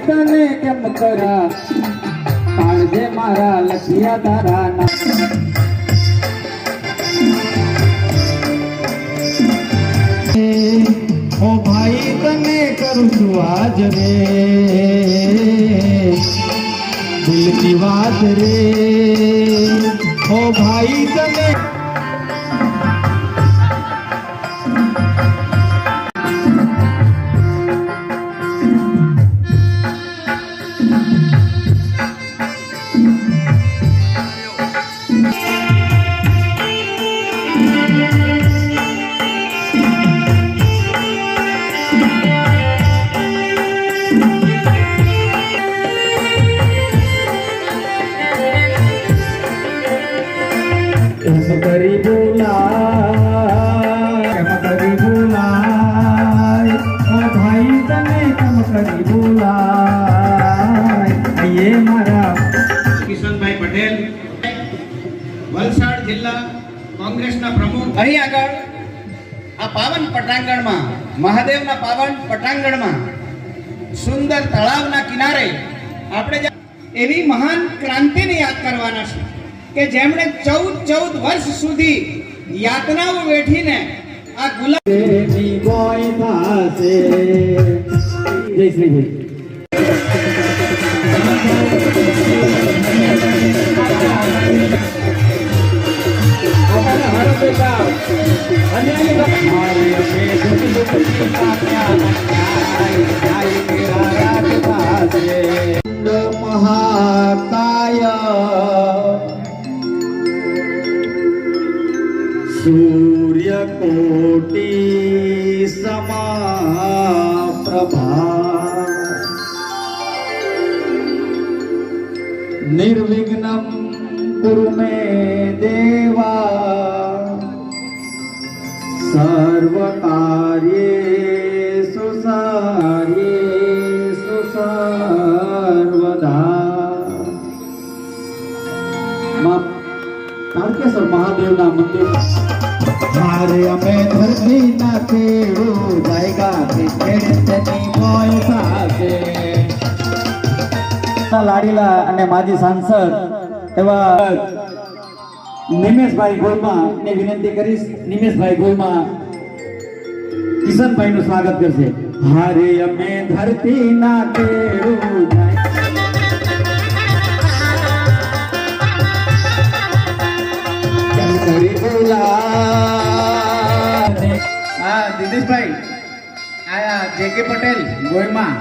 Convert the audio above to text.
તને કેમ કરા કાળજે મારા લખિયા તારા ના ઓ ભાઈ તને કરું છું આજ રે દિલની વાત રે ઓ ભાઈ તને કરી બોલાય ઓ ભાઈ તને કેમ કરી બોલાય એ મારા કિશનભાઈ પટેલ વલસાડ જિલ્લા કોંગ્રેસના પ્રમુખ અહીં આગળ આ પાવન પટાંગણમાં મહાદેવના પાવન પટાંગણમાં સુંદર તળાવના કિનારે આપણે એવી મહાન ક્રાંતિને યાદ કરવાના છે કે જેમણે 14 વર્ષ સુધી યાતનાઓ વેઠીને આ ગુલાબની બોય થાશે જય શ્રી ભાઈ મહાકાય सूर्य कोटि समाप्रभा निर्विघ्नं कुरु मे देवा सर्वकार्येषु सर्वदा तारकेश्वर महादेवना मंदिर हारे अमे धरती ना केड़ू जाएगा तेनी बोय साथे लाडीला અને માજી સાંસદ એવા નિમેશભાઈ ગોલમા ને વિનંતી કરીશ નિમેશભાઈ ગોલમા કિશનભાઈ નું સ્વાગત કરશે હારે અમે ધરતી ના કેડુ કરી બોલા હા દિનેશભાઈ આયા જેકે પટેલ ગોયમાં